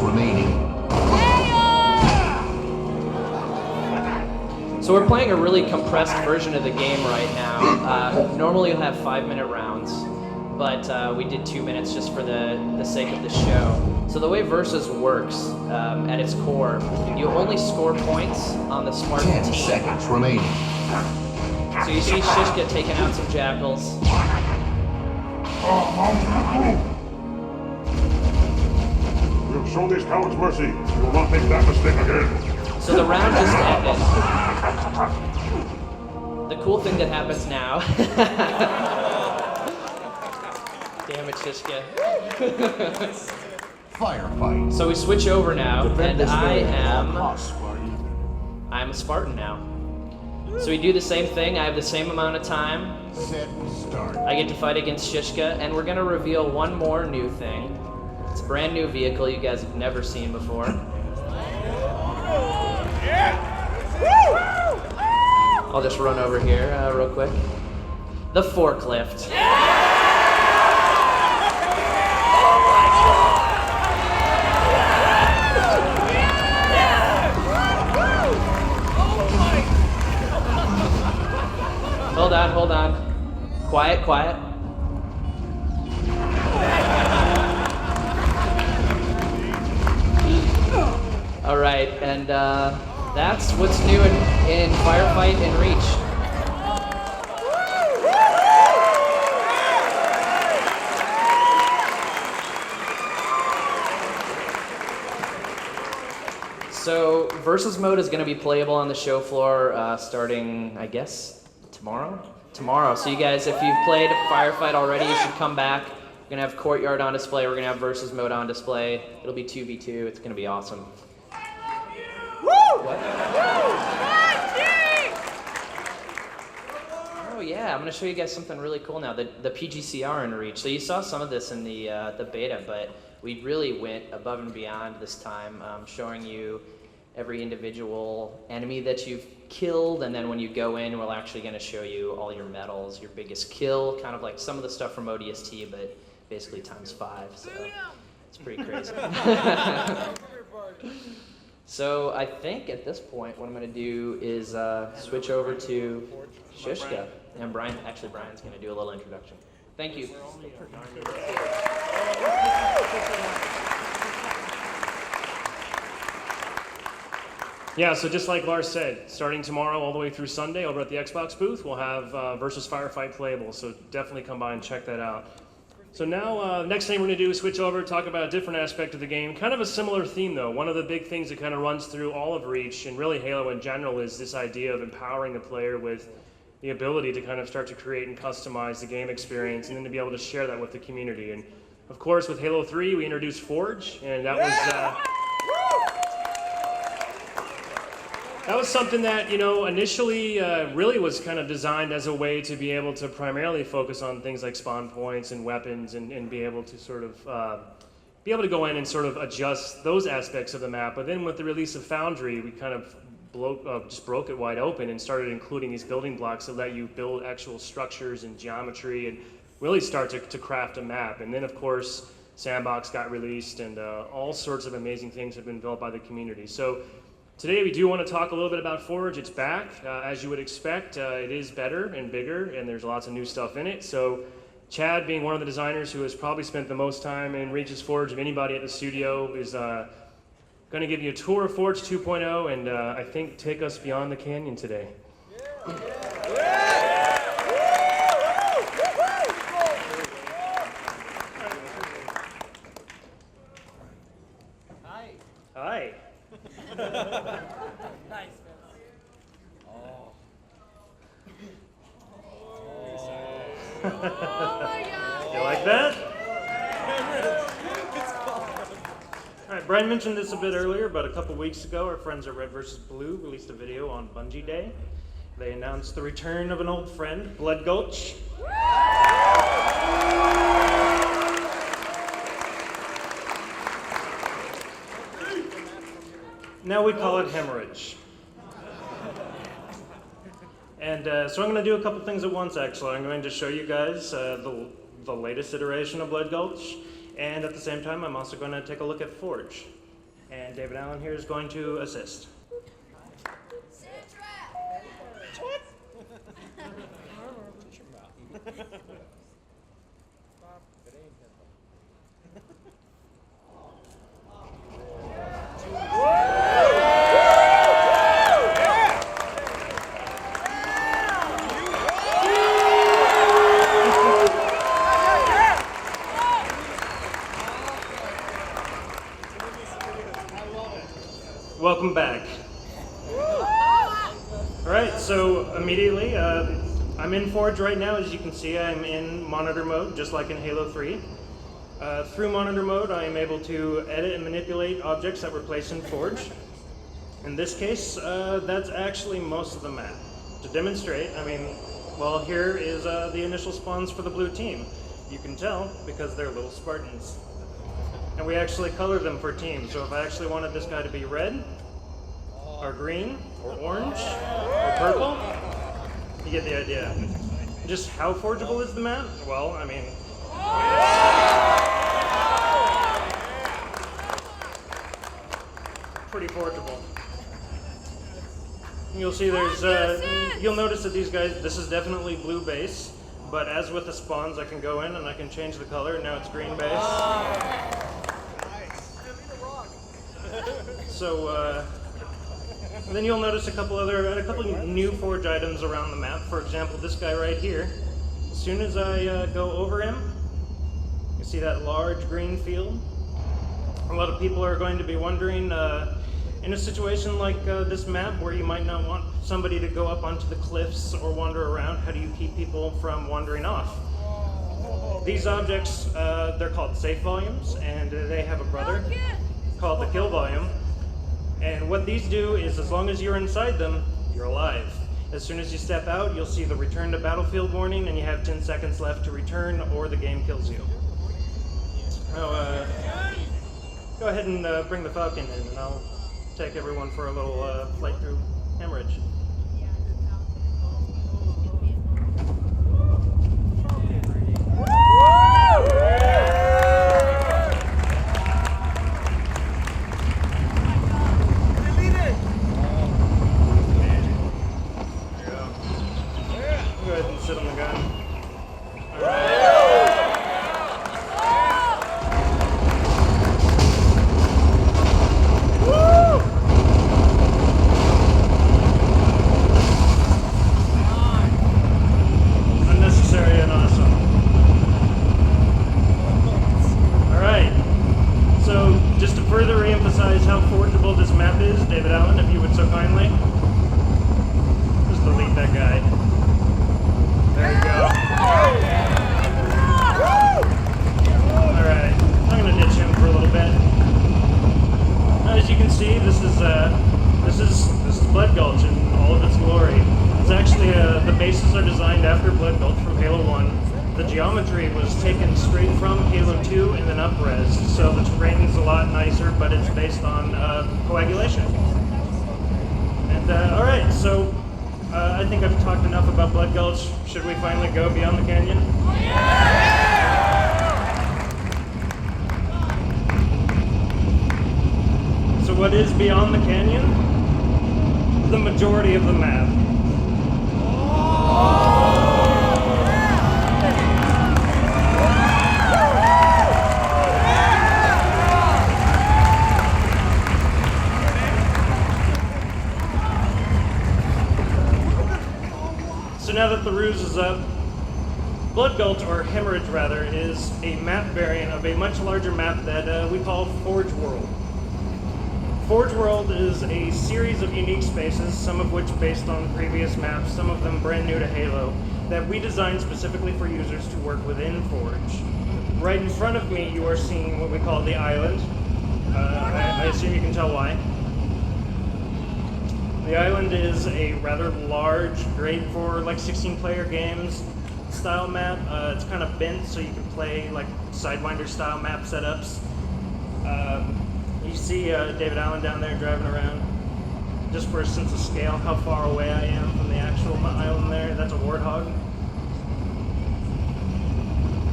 remaining. So we're playing a really compressed version of the game right now. Normally you'll have 5-minute rounds, but we did 2 minutes just for the sake of the show. So the way Versus works at its core, you only score points on the smart 10 team. seconds remaining. So you see Shishka taking out some jackals. We'll show these cowards mercy. We will not make that mistake again. So the round just ended. The cool thing that happens now. Damn it, Shishka. Firefight. So we switch over now, and I'm a Spartan now. So we do the same thing. I have the same amount of time. Set start. I get to fight against Shishka, and we're gonna reveal one more new thing. It's a brand new vehicle you guys have never seen before. I'll just run over here real quick. The forklift. Hold on. Quiet. All right, and that's what's new in Firefight and Reach. So Versus mode is going to be playable on the show floor starting, I guess, tomorrow? Tomorrow. So you guys, if you've played Firefight already, you should come back. We're going to have Courtyard on display. We're going to have Versus mode on display. It'll be 2v2. It's going to be awesome. What? Oh yeah, I'm going to show you guys something really cool now. The PGCR in Reach. So you saw some of this in the beta, but we really went above and beyond this time, showing you every individual enemy that you've killed, and then when you go in, we're actually going to show you all your medals, your biggest kill, kind of like some of the stuff from ODST, but basically times 5. So it's pretty crazy. So I think at this point, what I'm going to do is switch over to Shishka. And Brian's going to do a little introduction. Thank you. Yeah, so just like Lars said, starting tomorrow all the way through Sunday over at the Xbox booth, we'll have Versus Firefight playable, so definitely come by and check that out. So now, next thing we're going to do is switch over, talk about a different aspect of the game. Kind of a similar theme, though. One of the big things that kind of runs through all of Reach, and really Halo in general, is this idea of empowering the player with the ability to kind of start to create and customize the game experience, and then to be able to share that with the community. And of course, with Halo 3, we introduced Forge, and that was something that, initially really was kind of designed as a way to be able to primarily focus on things like spawn points and weapons, and be able to sort of be able to go in and sort of adjust those aspects of the map. But then with the release of Foundry, we kind of just broke it wide open and started including these building blocks that let you build actual structures and geometry and really start to craft a map. And then, of course, Sandbox got released, and all sorts of amazing things have been built by the community. So today we do want to talk a little bit about Forge. It's back, as you would expect. It is better and bigger, and there's lots of new stuff in it. So Chad, being one of the designers who has probably spent the most time in Reach's Forge of anybody at the studio, is going to give you a tour of Forge 2.0, and I think take us beyond the canyon today. Hi. Hi. Nice. Oh. Oh my God. You like that? All right, Brian mentioned this a bit earlier, but a couple weeks ago, our friends at Red vs. Blue released a video on Bungie Day. They announced the return of an old friend, Blood Gulch. Now we call it Hemorrhage. And so I'm going to do a couple things at once, actually. I'm going to show you guys the latest iteration of Blood Gulch, and at the same time, I'm also going to take a look at Forge. And David Allen here is going to assist. Welcome back. Alright, so immediately, I'm in Forge right now. As you can see, I'm in monitor mode, just like in Halo 3. Through monitor mode, I am able to edit and manipulate objects that were placed in Forge. In this case, that's actually most of the map. To demonstrate, well, here is the initial spawns for the blue team. You can tell because they're little Spartans. And we actually color them for teams. So if I actually wanted this guy to be red, or green, or orange, or purple, you get the idea. Just how forgeable is the map? Well, pretty forgeable. You'll see you'll notice that these guys, this is definitely blue base, but as with the spawns, I can go in and I can change the color, and now it's green base. So, and then you'll notice a couple new Forge items around the map. For example, this guy right here. As soon as I go over him, you see that large green field. A lot of people are going to be wondering, in a situation like this map where you might not want somebody to go up onto the cliffs or wander around, how do you keep people from wandering off? These objects, they're called safe volumes, and they have a brother called the kill volume. And what these do is, as long as you're inside them, you're alive. As soon as you step out, you'll see the return to battlefield warning, and you have 10 seconds left to return, or the game kills you. Now, go ahead and bring the Falcon in, and I'll take everyone for a little flight through Hemorrhage. Should we finally go beyond the canyon? So what is beyond the canyon? The majority of the map. So now that the ruse is up, Blood Gulch, or Hemorrhage rather, is a map variant of a much larger map that we call Forge World. Forge World is a series of unique spaces, some of which based on previous maps, some of them brand new to Halo, that we designed specifically for users to work within Forge. Right in front of me you are seeing what we call the island. I assume you can tell why. The island is a rather large, great for like 16-player games style map. It's kind of bent so you can play like Sidewinder style map setups. You see David Allen down there driving around. Just for a sense of scale, how far away I am from the actual island there. That's a Warthog.